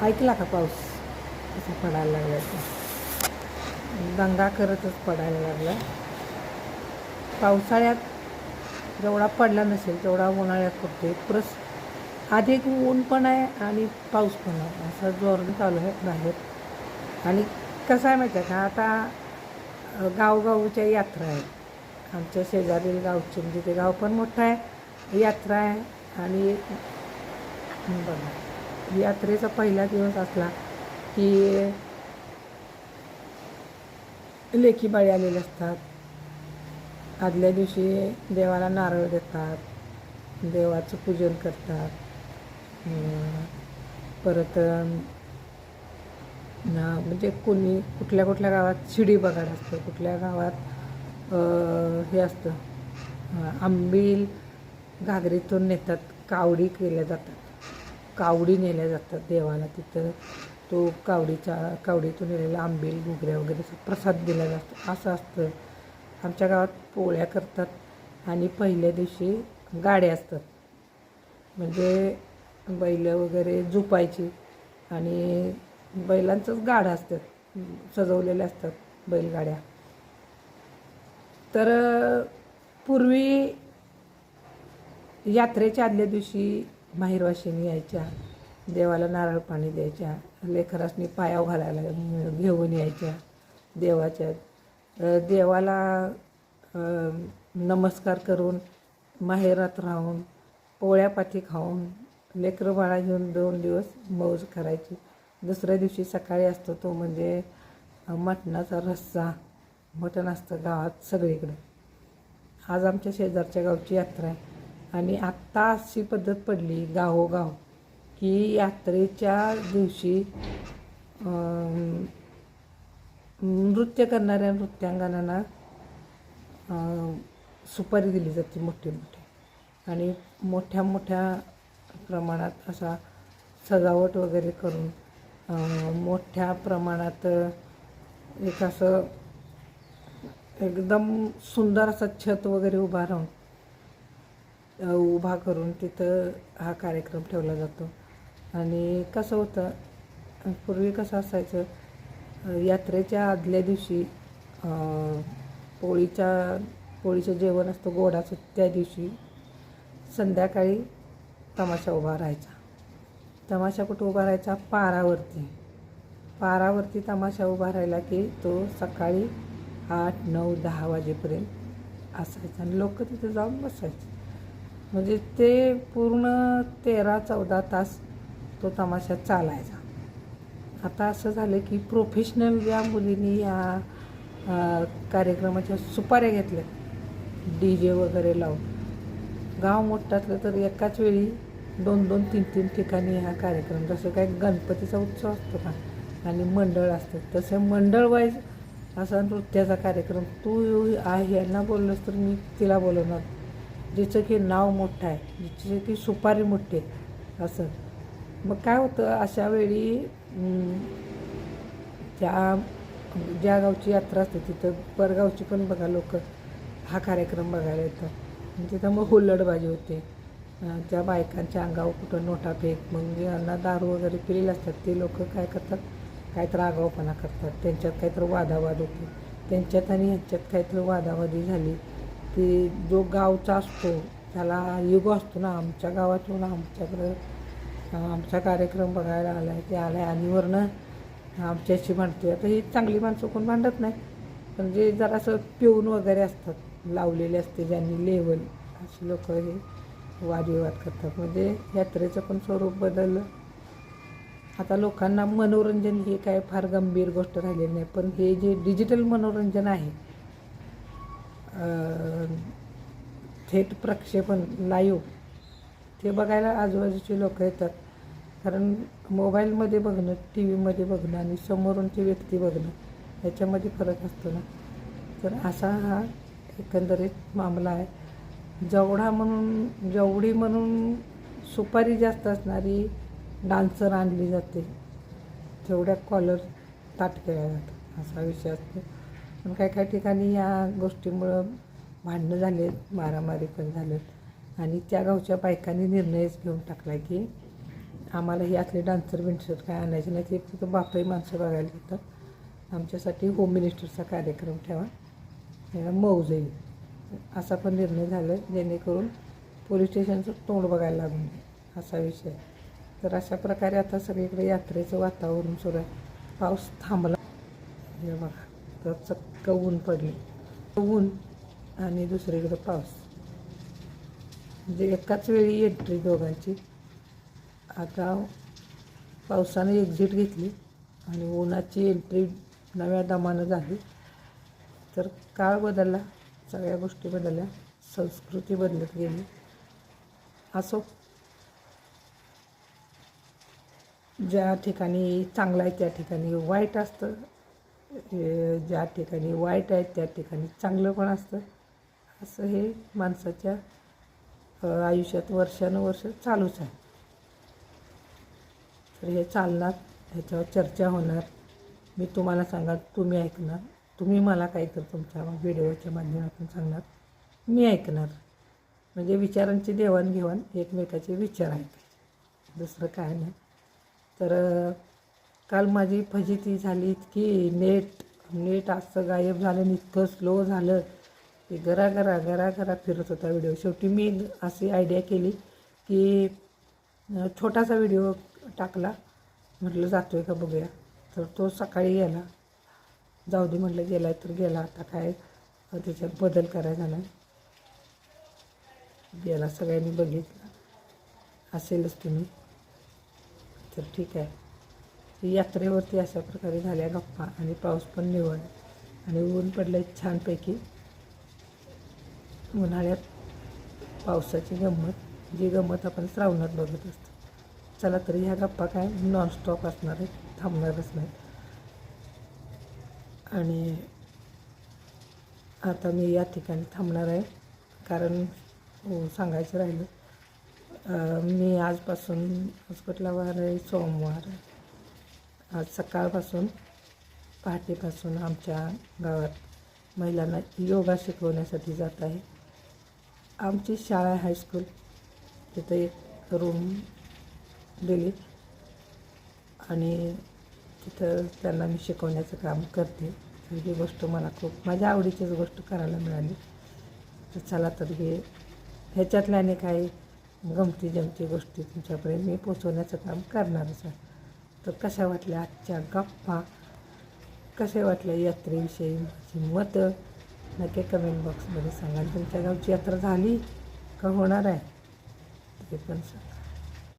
ऐकला का पाऊस कसा पडायला लागला तो दंगा करतच पडायला लागला. पावसाळ्यात जेवढा पडला नसेल तेवढा उन्हाळ्यात पडतो. प्लस अधिक ऊन पण आहे आणि पाऊस पण आहे, असं जोरात चालू आहे बाहेर. आणि कसं आहे माहिती आहे का, आता गावगावच्या यात्रा आहेत. आमच्या शेजारील गावचे म्हणजे ते गाव पण मोठं आहे, यात्रा आहे. आणि बघा, यात्रेचा पहिला दिवस असला की लेकी बाळी आलेले असतात. आदल्या दिवशी देवाला नारळ देतात, देवाचं पूजन करतात. परत म्हणजे कोणी कुठल्या कुठल्या गावात शिडी बगाड असतं, कुठल्या गावात हे असतं आंबील घागरीतून नेतात, कावडी केल्या जातात, कावडी नेल्या जातात देवाला. तिथं तो कावडीतून नेलेला आंबील घुगऱ्या वगैरे प्रसाद दिला जातो, असं असतं. आमच्या गावात पोळ्या करतात आणि पहिल्या दिवशी गाड्या असतात, म्हणजे बैल वगैरे झुपायची आणि बैलांचंच गाडा असतात, सजवलेल्या असतात बैलगाड्या. तर पूर्वी यात्रेच्या आदल्या दिवशी माहेरवाशिणी यायच्या, देवाला नारळ पाणी द्यायच्या, लेकरासनी पायाव घालायला घेऊन यायच्या देवाच्या. देवाला नमस्कार करून माहेरात राहून पोळ्यापाती खाऊन लेकरं बाळा घेऊन 2 दिवस मौज करायची. दुसऱ्या दिवशी सकाळी असतो तो म्हणजे मटणाचा रस्सा. मटण असतं गावात सगळीकडं. आज आमच्या शेजारच्या गावची यात्रा आहे आणि आत्ता अशी पद्धत पडली गावोगाव की यात्रेच्या दिवशी नृत्य करणाऱ्या नृत्यांगनांना सुपारी दिली जाते मोठी मोठी, आणि मोठ्या मोठ्या प्रमाणात असा सजावट वगैरे करून मोठ्या प्रमाणात एक असं एकदम सुंदर असा छत वगैरे उभा करून तिथं हा कार्यक्रम ठेवला जातो. आणि कसं होतं, पूर्वी कसं असायचं, यात्रेच्या आदल्या दिवशी पोळीचं जेवण असतं गोडाचं. त्या दिवशी संध्याकाळी तमाशा उभा राहायचा. तमाशा कुठं उभा राहायचा? पारावरती तमाशा उभा राहिला की तो सकाळी 8, 9, 10 वाजेपर्यंत असायचा आणि लोक तिथे जाऊन बसायचे. म्हणजे ते पूर्ण 13-14 तास तो तमाशा चालायचा. आता असं झालं की प्रोफेशनल या मुलींनी या कार्यक्रमाच्या सुपाऱ्या घेतल्या, DJ वगैरे लावून. गाव मोठं असलं तर एकाच वेळी 2-2, 3-3 ठिकाणी हा कार्यक्रम, जसं काय गणपतीचा उत्सव असतो का आणि मंडळ असतं तसं मंडळ वाईज असा नृत्याचा कार्यक्रम. तू यांना बोललोस तर मी तिला बोलवणार, जिचं की नाव मोठं आहे, जिची की सुपारी मोठी आहे, असं. मग काय होतं अशा वेळी, ज्या गावची यात्रा असते तिथं परगावची पण बघा लोक हा कार्यक्रम बघायला येतात. तिथं मग हुल्लडबाजी होते, त्या बायकांच्या अंगावर कुठं नोटा फेक. मग ज्यांना दारू वगैरे पिलेले असतात ते लोक काय करतात, काहीतरी आगाऊपणा करतात, त्यांच्यात काहीतरी वादावाद होते, त्यांच्यात आणि ह्यांच्यात काहीतरी वादावादी झाली की जो गावचा असतो त्याला युग असतो ना, आमच्या गावातून आमच्याकडं आमचा कार्यक्रम बघायला आला आहे, ते आला आहे आणि वरनं आमच्याशी भांडते. आता ही चांगली माणसं कोण भांडत नाही, पण जे जरासं पिऊन वगैरे असतात, लावलेले असते ज्यांनी लेवल, अशी लोक हे वादविवाद करतात. म्हणजे यात्रेचं पण स्वरूप बदललं. आता लोकांना मनोरंजन हे काय फार गंभीर गोष्ट राहिलेली नाही, पण हे जे डिजिटल मनोरंजन आहे, थेट प्रक्षेपण लाईव्ह, ते बघायला आजूबाजूचे लोक येतात. कारण मोबाईलमध्ये बघणं, TV मध्ये बघणं आणि समोरून ती व्यक्ती बघणं ह्याच्यामध्ये फरक असतो ना. तर असा हा एकंदरीत मामला आहे. जेवढी म्हणून सुपारी जास्त असणारी डान्सर आणली जाते, तेवढ्या कॉलर ताट केल्या जातात, असा विषय असतो. पण काही ठिकाणी या गोष्टीमुळं भांडणं झालेत, मारामारी पण झालेत आणि त्या गावच्या बायकांनी निर्णयच घेऊन टाकला की आम्हाला ही असले डान्सर बिन्सर काय आणायचे नाही, ते फक्त बापही माणसं बघायला येतात. आमच्यासाठी होम मिनिस्टरचा कार्यक्रम ठेवा, याला मौज येईल असा पण निर्णय झाला आहे, जेणेकरून पोलीस स्टेशनचं तोंड बघायला लागून नये असा विषय. तर अशा प्रकारे आता सगळीकडे यात्रेचं वातावरण सुरू आहे. पाऊस थांबला, हे बघा तर चक्क ऊन पडले, ऊन आणि दुसरीकडे पाऊस, म्हणजे एकाच वेळी एंट्री दोघांची. आता पावसाने एक्झिट घेतली आणि उन्हाची एंट्री नव्या दमानं झाली. तर काळ बदलला, सगळ्या गोष्टी बदलल्या, संस्कृती बदलत गेली. असो, ज्या ठिकाणी चांगलं आहे त्या ठिकाणी वाईट असतं, ज्या ठिकाणी वाईट आहे त्या ठिकाणी चांगलं पण असतं. असं हे माणसाच्या आयुष्यात वर्षानुवर्ष चालूच आहे. तर हे चालणार, ह्याच्यावर चर्चा होणार, मी तुम्हाला सांगा, तुम्ही ऐकणार, तुम्ही मला काहीतरी तुमच्या व्हिडिओच्या माध्यमातून सांगणार, मी ऐकणार. म्हणजे विचारांची देवाणघेवाण, एकमेकाचे विचार ऐकायचे, दुसरं काय नाही. तर काल माझी फजिती झाली इतकी, नेट असं गायब झालं आणि इतकं स्लो झालं की घरा फिरत होता व्हिडिओ. शेवटी मी अशी आयडिया केली की छोटासा व्हिडिओ टाकला, म्हटलं जातो आहे का बघूया. तर तो सकाळी गेला, जाऊ दे म्हटलं, गेला आहे तर गेला, आता काय त्याच्यात बदल करायचा नाही, गेला. सगळ्यांनी बघितला असेलच तुम्ही, तर ठीक आहे. यात्रेवरती अशा प्रकारे झाल्या गप्पा आणि पाऊस पण निवळ आणि ऊन पडलं छानपैकी. उन्हाळ्यात पावसाची गंमत, जी गंमत आपण श्रावणात बघत असतो. चला, तरी ह्या गप्पा काय नॉनस्टॉप असणार आहेत, थांबणारच नाहीत. आणि आता मी या ठिकाणी थांबणार आहे, कारण सांगायचं राहिलं, मी आजपासून, आज कुठला वार आहे, सोमवार. आज सकाळपासून, पहाटेपासून आमच्या गावात महिलांना योगा शिकवण्यासाठी जात आहे. आमची शाळा हायस्कूल, तिथं एक रूम दिली आणि तिथं त्यांना मी शिकवण्याचं काम करते. तर ही गोष्ट मला खूप माझ्या आवडीचीच गोष्ट करायला मिळाली. तर चला, तर ह्याच्यातल्याने काही गमती जमती गोष्टी तुमच्यापर्यंत मी पोचवण्याचं काम करणारच आहे. तर कशा वाटल्या आजच्या गप्पा, कशा वाटल्या यात्रेविषयी माझी मतं नक्की कमेंट बॉक्समध्ये सांगा. तुमच्या गावची यात्रा झाली का होणार आहे ते पण सांगा.